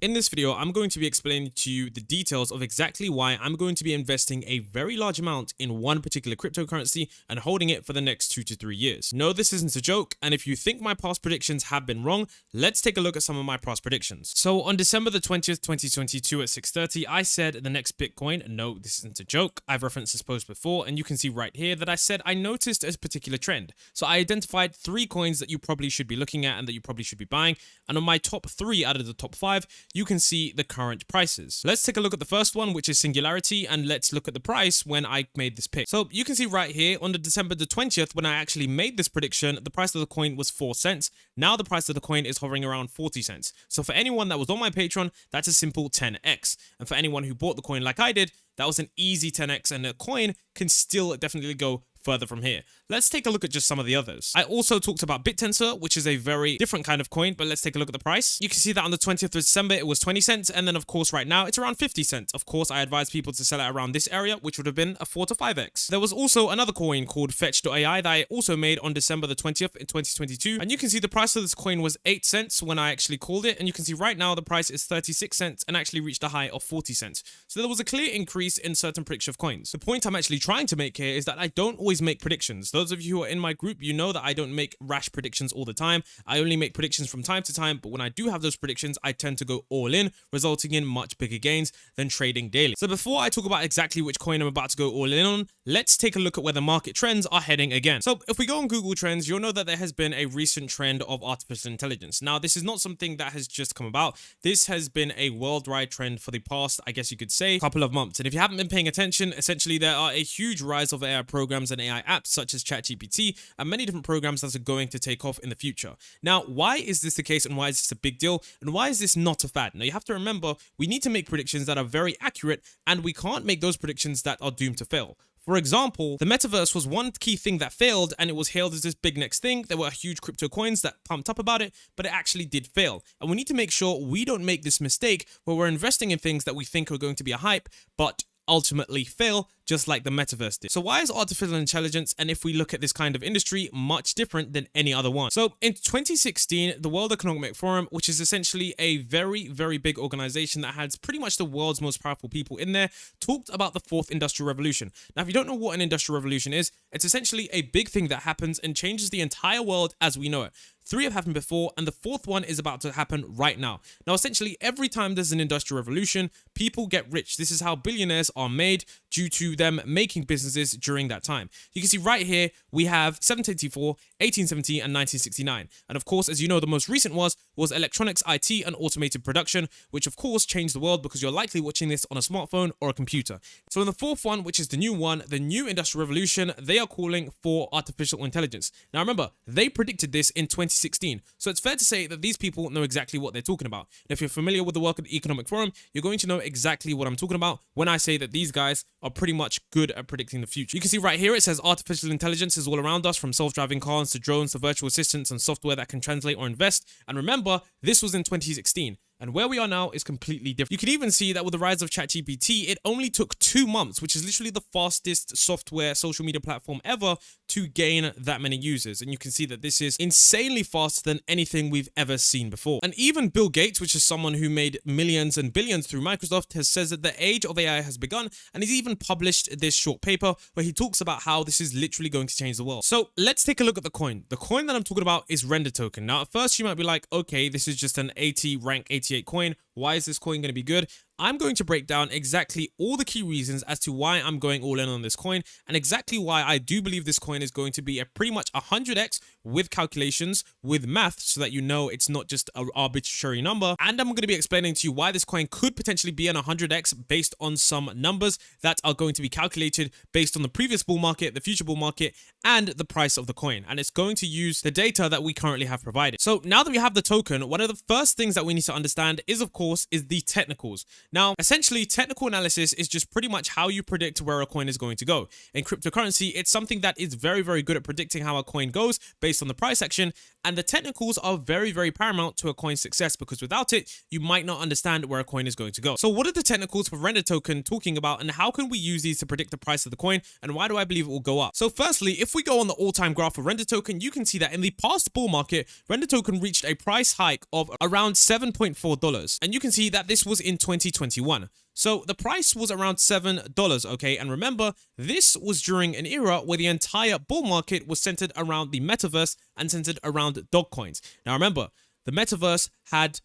In this video, I'm going to be explaining to you the details of exactly why I'm going to be investing a very large amount in one particular cryptocurrency and holding it for the next 2 to 3 years. No, this isn't a joke, and if you think my past predictions have been wrong, let's take a look at some of my past predictions. So on December the 20th, 2022 at 6:30, I said the next Bitcoin, no, this isn't a joke, I've referenced this post before, and you can see right here that I said I noticed a particular trend. So I identified 3 coins that you probably should be looking at and that you probably should be buying, and on my top 3 out of the top 5, you can see the current prices. Let's take a look at the first one, which is Singularity, and let's look at the price when I made this pick. So you can see right here on the December the 20th, when I actually made this prediction, the price of the coin was 4 cents. Now the price of the coin is hovering around 40 cents. So for anyone that was on my Patreon, that's a simple 10x. And for anyone who bought the coin like I did, that was an easy 10x, and the coin can still definitely go further from here. Let's take a look at just some of the others. I also talked about BitTensor, which is a very different kind of coin, but let's take a look at the price. You can see that on the 20th of December, it was 20 cents. And then of course, right now it's around 50 cents. Of course, I advise people to sell it around this area, which would have been a 4 to 5x. There was also another coin called Fetch.ai that I also made on December the 20th in 2022. And you can see the price of this coin was 8 cents when I actually called it. And you can see right now the price is 36 cents and actually reached a high of 40 cents. So there was a clear increase in certain prediction of coins. The point I'm actually trying to make here is that I don't always make predictions. Those of you who are in my group, you know that I don't make rash predictions all the time. I only make predictions from time to time, but when I do have those predictions, I tend to go all in, resulting in much bigger gains than trading daily. So before I talk about exactly which coin I'm about to go all in on, let's take a look at where the market trends are heading again. So if we go on Google Trends, you'll know that there has been a recent trend of artificial intelligence. Now, this is not something that has just come about. This has been a worldwide trend for the past, I guess you could say, couple of months. And if you haven't been paying attention, essentially there are a huge rise of AI programs and AI apps such as ChatGPT and many different programs that are going to take off in the future. Now, why is this the case and why is this a big deal and why is this not a fad? Now, you have to remember, we need to make predictions that are very accurate and we can't make those predictions that are doomed to fail. For example, the metaverse was one key thing that failed and it was hailed as this big next thing. There were huge crypto coins that pumped up about it, but it actually did fail. And we need to make sure we don't make this mistake where we're investing in things that we think are going to be a hype, but ultimately fail, just like the metaverse did. So why is artificial intelligence, and if we look at this kind of industry, much different than any other one? So in 2016, the World Economic Forum, which is essentially a very, very big organization that has pretty much the world's most powerful people in there, talked about the 4th Industrial Revolution. Now, if you don't know what an industrial revolution is, it's essentially a big thing that happens and changes the entire world as we know it. 3 have happened before, and the 4th one is about to happen right now. Now, essentially, every time there's an industrial revolution, people get rich. This is how billionaires are made due to them making businesses during that time. You can see right here, we have 1784, 1870, and 1969. And of course, as you know, the most recent was electronics, IT, and automated production, which of course changed the world because you're likely watching this on a smartphone or a computer. So in the 4th one, which is the new one, the new industrial revolution, they are calling for artificial intelligence. Now remember, they predicted this in 2016. So it's fair to say that these people know exactly what they're talking about. And if you're familiar with the work of the Economic Forum, you're going to know exactly what I'm talking about when I say that these guys are pretty much good at predicting the future. You can see right here, it says artificial intelligence is all around us, from self-driving cars to drones to virtual assistants and software that can translate or invest. And remember, this was in 2016. And where we are now is completely different. You can even see that with the rise of ChatGPT, it only took 2 months, which is literally the fastest software social media platform ever to gain that many users. And you can see that this is insanely faster than anything we've ever seen before. And even Bill Gates, which is someone who made millions and billions through Microsoft, has said that the age of AI has begun. And he's even published this short paper where he talks about how this is literally going to change the world. So let's take a look at the coin. The coin that I'm talking about is Render Token. Now, at first you might be like, okay, this is just an 80 rank 88 coin. Why is this coin going to be good? I'm going to break down exactly all the key reasons as to why I'm going all in on this coin and exactly why I do believe this coin is going to be a pretty much 100x with calculations, with math, so that you know it's not just an arbitrary number. And I'm going to be explaining to you why this coin could potentially be an 100x based on some numbers that are going to be calculated based on the previous bull market, the future bull market, and the price of the coin. And it's going to use the data that we currently have provided. So now that we have the token, one of the first things that we need to understand is, of course, is the technicals. Now, essentially, technical analysis is just pretty much how you predict where a coin is going to go. In cryptocurrency, it's something that is very, very good at predicting how a coin goes based on the price action, and the technicals are very, very paramount to a coin's success because without it, you might not understand where a coin is going to go. So what are the technicals for Render Token talking about, and how can we use these to predict the price of the coin, and why do I believe it will go up? So firstly, if we go on the all-time graph for Render Token, you can see that in the past bull market, Render Token reached a price hike of around $7.4. And And you can see that this was in 2021. So the price was around $7, okay? And remember, this was during an era where the entire bull market was centered around the metaverse and centered around dog coins. Now remember, the metaverse had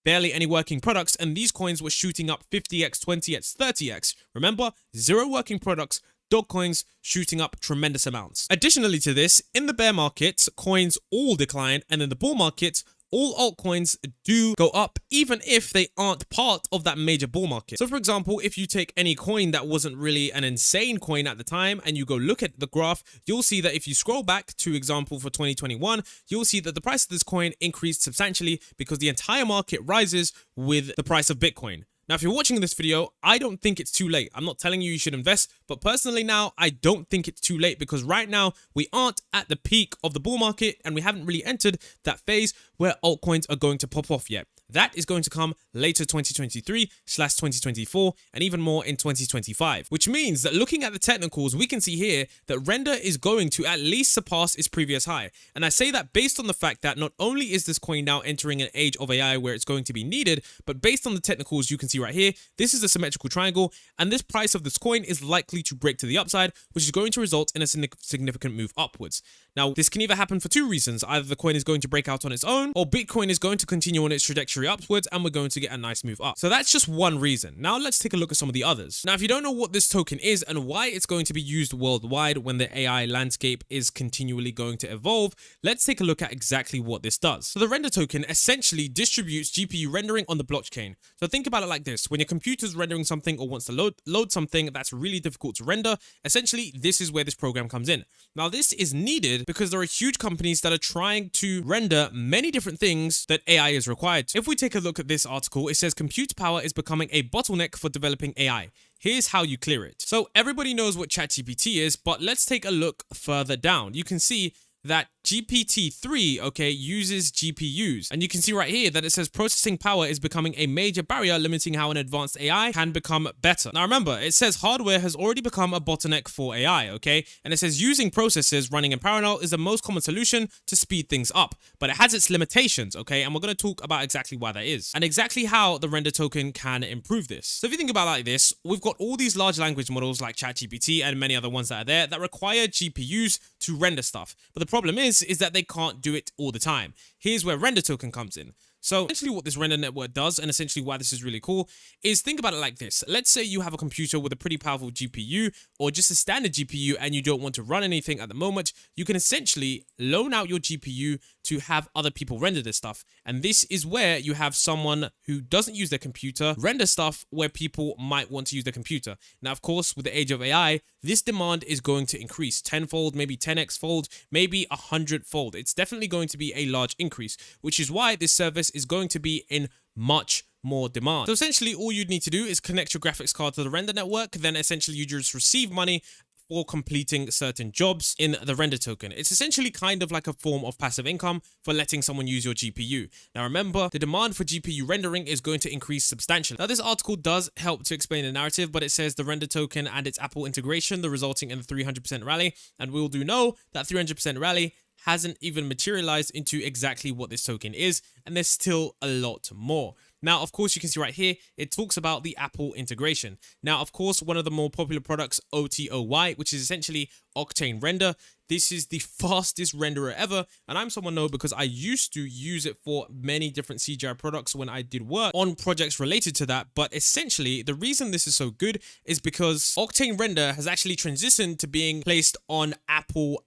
barely any working products, and these coins were shooting up 50x, 20x, 30x. Remember, zero working products, dog coins shooting up tremendous amounts. Additionally to this, in the bear market, coins all decline, and in the bull market, all altcoins do go up, even if they aren't part of that major bull market. So for example, if you take any coin that wasn't really an insane coin at the time and you go look at the graph, you'll see that if you scroll back to example for 2021, you'll see that the price of this coin increased substantially because the entire market rises with the price of Bitcoin. Now, if you're watching this video, I don't think it's too late. I'm not telling you should invest, but personally now, I don't think it's too late because right now we aren't at the peak of the bull market and we haven't really entered that phase where altcoins are going to pop off yet. That is going to come later 2023/2024 and even more in 2025, which means that looking at the technicals, we can see here that Render is going to at least surpass its previous high. And I say that based on the fact that not only is this coin now entering an age of AI where it's going to be needed, but based on the technicals you can see right here, this is a symmetrical triangle and this price of this coin is likely to break to the upside, which is going to result in a significant move upwards. Now, this can either happen for two reasons. Either the coin is going to break out on its own, or Bitcoin is going to continue on its trajectory upwards and we're going to get a nice move up. So that's just one reason. Now let's take a look at some of the others. Now, if you don't know what this token is and why it's going to be used worldwide when the AI landscape is continually going to evolve, let's take a look at exactly what this does. So the Render token essentially distributes GPU rendering on the blockchain. So think about it like this. When your computer's rendering something or wants to load something that's really difficult to render, essentially this is where this program comes in. Now this is needed because there are huge companies that are trying to render many different things that AI is required to. If we take a look at this article, it says compute power is becoming a bottleneck for developing AI. Here's how you clear it. So everybody knows what ChatGPT is, but let's take a look further down. You can see that GPT-3, okay, uses GPUs. And you can see right here that it says processing power is becoming a major barrier limiting how an advanced AI can become better. Now remember, it says hardware has already become a bottleneck for AI, okay? And it says using processors running in parallel is the most common solution to speed things up, but it has its limitations, okay? And we're going to talk about exactly why that is and exactly how the Render token can improve this. So if you think about it like this, we've got all these large language models like ChatGPT and many other ones that are there that require GPUs to render stuff. But the problem is that they can't do it all the time. Here's where Render token comes in. So essentially what this render network does, and essentially why this is really cool, is think about it like this. Let's say you have a computer with a pretty powerful GPU or just a standard GPU and you don't want to run anything at the moment. You can essentially loan out your GPU to have other people render this stuff. And this is where you have someone who doesn't use their computer render stuff where people might want to use their computer. Now, of course, with the age of AI, this demand is going to increase tenfold, maybe 10x fold, maybe 100-fold. It's definitely going to be a large increase, which is why this service is going to be in much more demand. So essentially all you'd need to do is connect your graphics card to the render network, then essentially you just receive money for completing certain jobs in the Render token. It's essentially kind of like a form of passive income for letting someone use your GPU. Now remember, the demand for GPU rendering is going to increase substantially. Now this article does help to explain the narrative, but it says the Render token and its Apple integration, the resulting in the 300% rally, and we all do know that 300% rally hasn't even materialized into exactly what this token is, and there's still a lot more. Now, of course, you can see right here, it talks about the Apple integration. Now, of course, one of the more popular products, OTOY, which is essentially Octane Render. This is the fastest renderer ever, and I'm someone know because I used to use it for many different CGI products when I did work on projects related to that. But essentially, the reason this is so good is because Octane Render has actually transitioned to being placed on Apple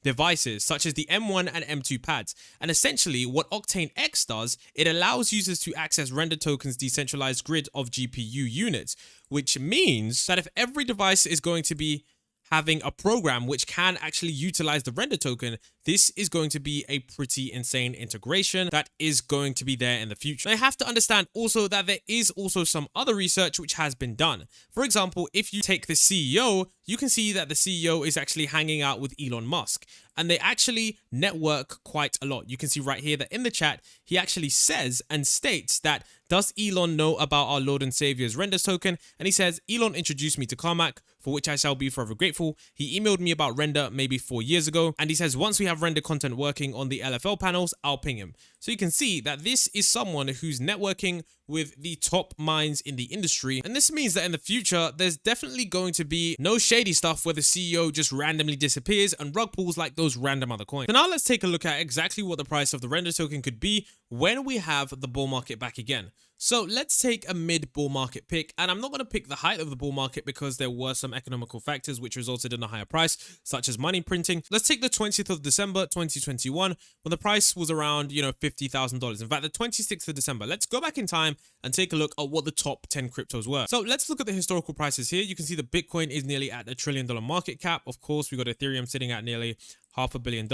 devices such as the M1 and M2 pads. And essentially what Octane X does, it allows users to access Render token's decentralized grid of GPU units, which means that if every device is going to be having a program which can actually utilize the Render token, this is going to be a pretty insane integration that is going to be there in the future. And I have to understand also that there is also some other research which has been done. For example, if you take the CEO, you can see that the CEO is actually hanging out with Elon Musk, and they actually network quite a lot. You can see right here that in the chat, he actually says and states that, does Elon know about our Lord and Savior's Render token? And he says, Elon introduced me to Carmack, for which I shall be forever grateful. He emailed me about Render maybe 4 years ago. And he says, once we have Render content working on the LFL panels, I'll ping him. So you can see that this is someone who's networking with the top minds in the industry. And this means that in the future, there's definitely going to be no shady stuff where the CEO just randomly disappears and rug pulls like those random other coins. So now let's take a look at exactly what the price of the render token could be when we have the bull market back again. So let's take a mid bull market pick, and I'm not going to pick the height of the bull market because there were some economical factors which resulted in a higher price, such as money printing. Let's take the 20th of December 2021 when the price was around, $50,000. In fact, the 26th of December. Let's go back in time and take a look at what the top 10 cryptos were. So let's look at the historical prices here. You can see the Bitcoin is nearly at $1 trillion market cap. Of course, we got Ethereum sitting at nearly $500 million.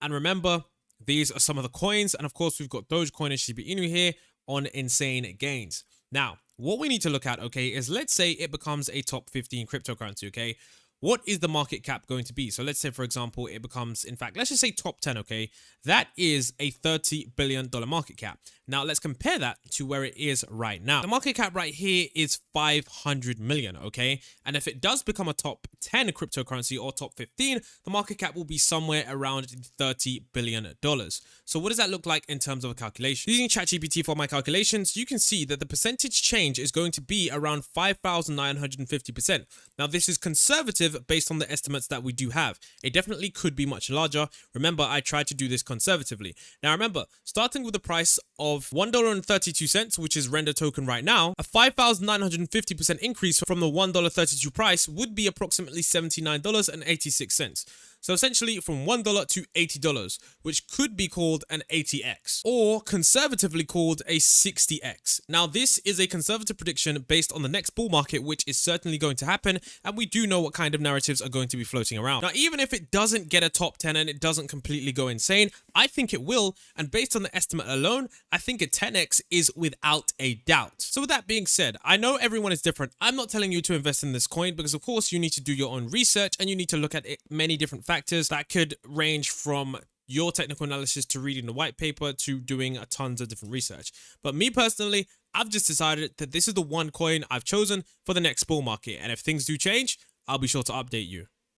And remember, these are some of the coins, and of course, we've got Dogecoin and Shiba Inu here on insane gains. Now, what we need to look at, okay, is let's say it becomes a top 15 cryptocurrency, okay? What is the market cap going to be? So let's say, for example, it becomes, in fact, let's just say top 10, okay? That is a $30 billion market cap. Now, let's compare that to where it is right now. The market cap right here is 500 million, okay? And if it does become a top 10 cryptocurrency or top 15, the market cap will be somewhere around $30 billion. So what does that look like in terms of a calculation? Using ChatGPT for my calculations, you can see that the percentage change is going to be around 5,950%. Now, this is conservative based on the estimates that we do have. It definitely could be much larger. Remember, I tried to do this conservatively. Now, remember, starting with the price of $1.32, which is render token right now, a 5,950% increase from the $1.32 price would be approximately $79.86. So essentially from $1 to $80, which could be called an 80x, or conservatively called a 60x. Now, this is a conservative prediction based on the next bull market, which is certainly going to happen, and we do know what kind of narratives are going to be floating around. Now, even if it doesn't get a top 10 and it doesn't completely go insane, I think it will, and based on the estimate alone, I think a 10x is without a doubt. So with that being said, I know everyone is different. I'm not telling you to invest in this coin because, of course, you need to do your own research and you need to look at many different factors that could range from your technical analysis to reading the white paper to doing tons of different research. But me personally, I've just decided that this is the one coin I've chosen for the next bull market. And if things do change, I'll be sure to update you.